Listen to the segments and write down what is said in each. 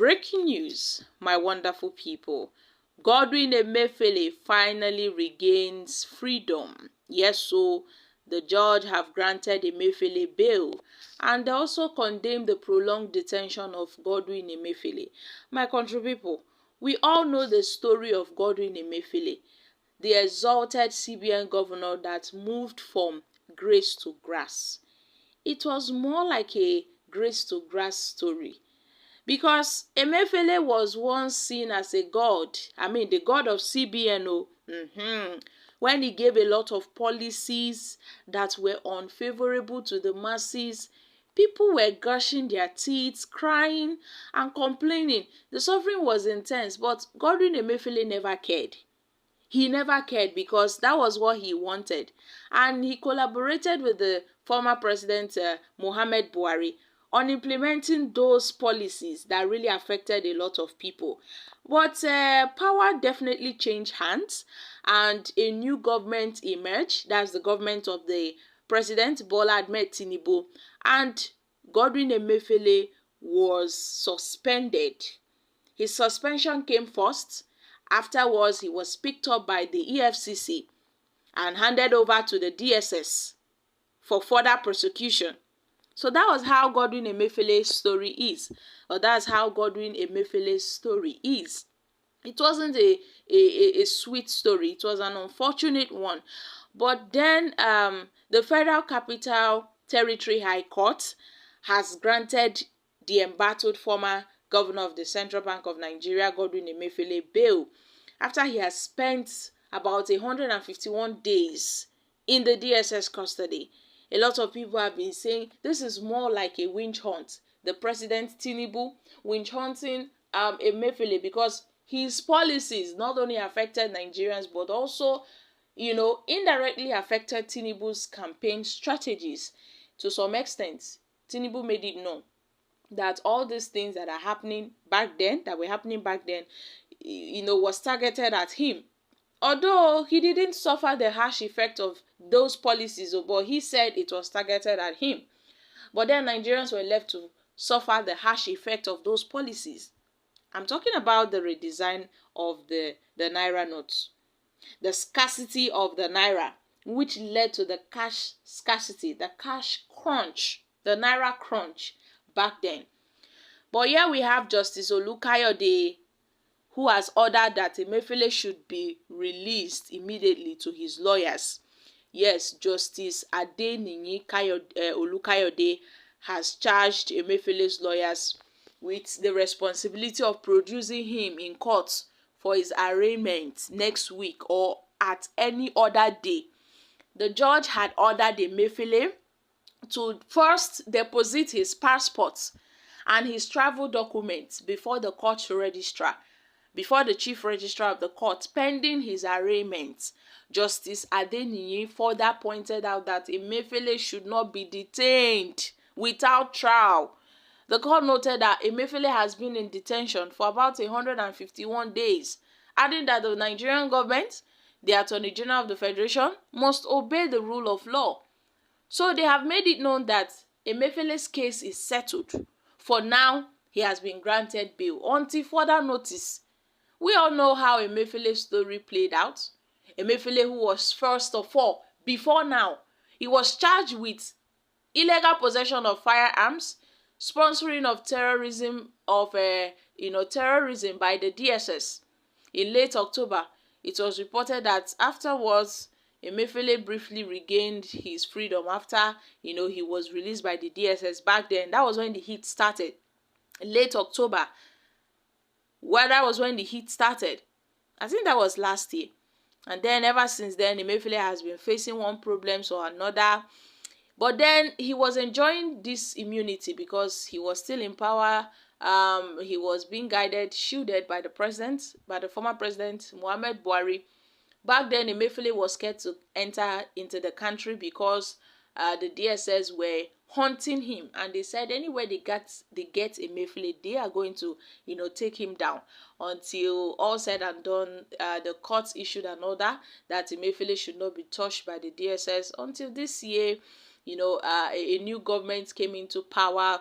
Breaking news, my wonderful people. Godwin Emefiele finally regains freedom. Yes, so the judge have granted Emefiele bail and they also condemned the prolonged detention of Godwin Emefiele. My country people, we all know the story of Godwin Emefiele, the exalted CBN governor that moved from grace to grass. It was more like a grace to grass story. Because Emefiele was once seen as a god, the god of CBN, when he gave a lot of policies that were unfavorable to the masses, people were gushing their teeth, crying and complaining. The suffering was intense, but Godwin Emefiele never cared. He never cared because that was what he wanted. And he collaborated with the former president, Muhammad Buhari, on implementing those policies that really affected a lot of people. But power definitely changed hands and a new government emerged. That's the government of the President Bola Ahmed Tinubu. And Godwin Emefiele was suspended. His suspension came first. Afterwards, he was picked up by the EFCC and handed over to the DSS for further prosecution. So that was how Godwin Emefiele's story is. Or that's how Godwin Emefiele's story is. It wasn't a sweet story. It was an unfortunate one. But then the Federal Capital Territory High Court has granted the embattled former governor of the Central Bank of Nigeria, Godwin Emefiele, bail after he has spent about 151 days in the DSS custody. A lot of people have been saying this is more like a witch hunt. The President Tinubu witch hunting Emefiele because his policies not only affected Nigerians but also, indirectly affected Tinubu's campaign strategies. To some extent, Tinubu made it known that all these things that were happening back then, was targeted at him. Although he didn't suffer the harsh effect of those policies, but he said it was targeted at him. But then Nigerians were left to suffer the harsh effect of those policies. I'm talking about the redesign of the Naira notes, the scarcity of the Naira, which led to the cash scarcity, the cash crunch, the Naira crunch back then. But here we have Justice Olukayode, who has ordered that Emefiele should be released immediately to his lawyers. Yes, Justice Adeniyi Olukayode has charged Emefiele's lawyers with the responsibility of producing him in court for his arraignment next week or at any other day. The judge had ordered Emefiele to first deposit his passport and his travel documents before the court registrar, before the chief registrar of the court, pending his arraignment. Justice Adeniyi further pointed out that Emefiele should not be detained without trial. The court noted that Emefiele has been in detention for about 151 days, adding that the Nigerian government, the Attorney General of the Federation, must obey the rule of law. So they have made it known that Emefiele's case is settled. For now, he has been granted bail until further notice. We all know how Emefiele's story played out. Emefiele, who was first of all, before now, he was charged with illegal possession of firearms, sponsoring of terrorism terrorism by the DSS. In late October, it was reported that afterwards, Emefiele briefly regained his freedom after, he was released by the DSS. Back then, that was when the heat started. Late October, that was when the heat started. I think that was last year. And then ever since then, Emefiele has been facing one problem or another. But then he was enjoying this immunity because he was still in power. He was being guided, shielded by the former president, Muhammad Buhari. Back then, Emefiele was scared to enter into the country because the DSS were hunting him, and they said anywhere they get Emefiele, they are going to, take him down. Until all said and done, the courts issued an order that Emefiele should not be touched by the DSS until this year. A new government came into power,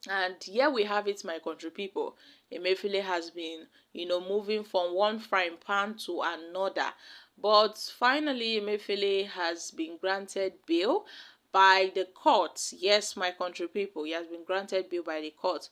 And here we have it, my country people. Emefiele has been, moving from one frying pan to another. But finally, Emefiele has been granted bail by the court. Yes, my country people, he has been granted bail by the court.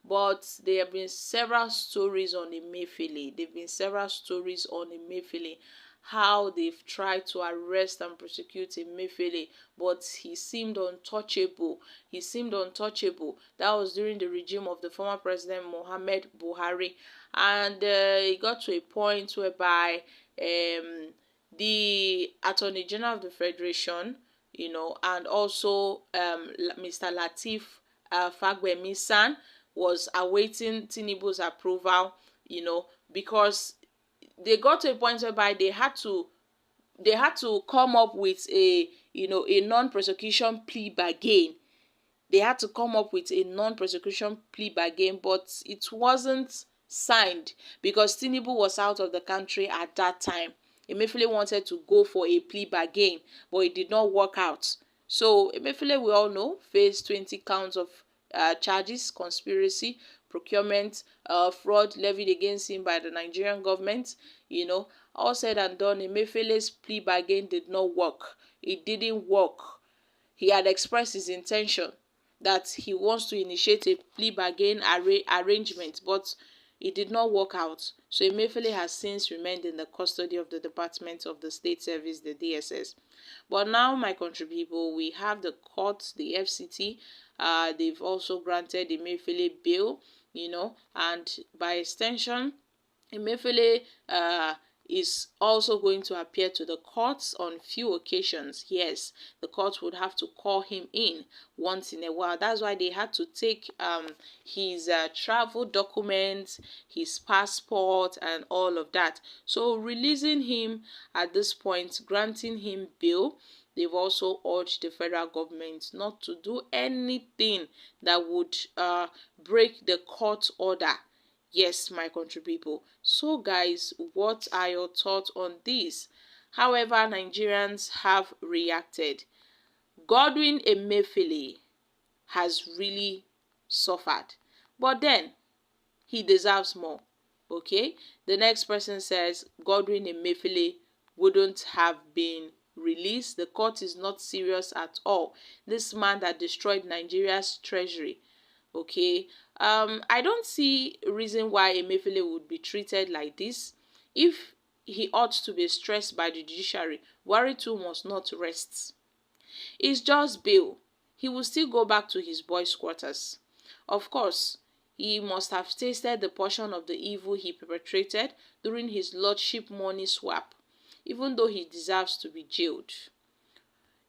But there have been several stories on Emefiele. There have been several stories on Emefiele, how they've tried to arrest and prosecute Emefiele, but he seemed untouchable. He seemed untouchable. That was during the regime of the former president Muhammad Buhari, and it got to a point whereby the Attorney General of the Federation, and also Mr. Lateef Fagbemi-San was awaiting Tinubu's approval, because they got to a point whereby they had to come up with a non-prosecution plea bargain. They had to come up with a non-prosecution plea bargain, but it wasn't signed because Tinubu was out of the country at that time. Emefiele wanted to go for a plea bargain, but it did not work out. So Emefiele, we all know, faced 20 counts of charges: conspiracy, procurement, fraud levied against him by the Nigerian government. All said and done, Emefiele's plea bargain did not work. It didn't work. He had expressed his intention that he wants to initiate a plea bargain arrangement, but it did not work out. So Emefiele has since remained in the custody of the Department of the State Service, the DSS. But now, my country people, we have the court, the FCT. They've also granted Emefiele bail, and by extension, Emefiele is also going to appear to the courts on few occasions. Yes, the court would have to call him in once in a while. That's why they had to take his travel documents, his passport, and all of that. So releasing him at this point, granting him bail, they've also urged the federal government not to do anything that would break the court order. Yes, my country people. So guys, what are your thoughts on this? However, Nigerians have reacted. Godwin Emefiele has really suffered, but then he deserves more. Okay, the next person says Godwin Emefiele wouldn't have been released. The court is not serious at all. This man that destroyed Nigeria's treasury. Okay, I don't see a reason why Emefiele would be treated like this. If he ought to be stressed by the judiciary, Buhari too must not rest. It's just bail. He will still go back to his boys' quarters. Of course, he must have tasted the portion of the evil he perpetrated during his lordship money swap, even though he deserves to be jailed.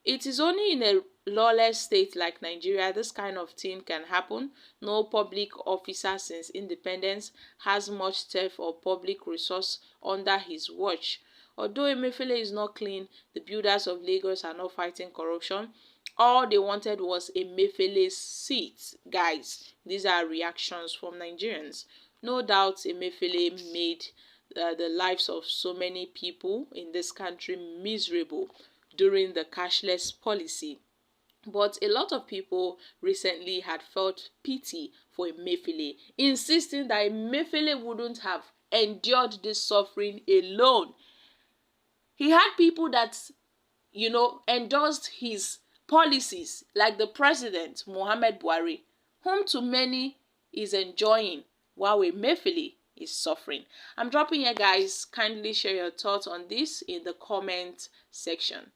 It is only in a lawless state like Nigeria this kind of thing can happen. No public officer since independence has much theft or public resource under his watch. Although Emefiele is not clean, the builders of Lagos are not fighting corruption. All they wanted was Emefiele's seat. Guys, these are reactions from Nigerians. No doubt Emefiele made the lives of so many people in this country miserable during the cashless policy. But a lot of people recently had felt pity for Emefiele, insisting that Emefiele wouldn't have endured this suffering alone. He had people that, endorsed his policies, like the president, Muhammad Buhari, whom to many is enjoying, while Emefiele is suffering. I'm dropping here, guys. Kindly share your thoughts on this in the comment section.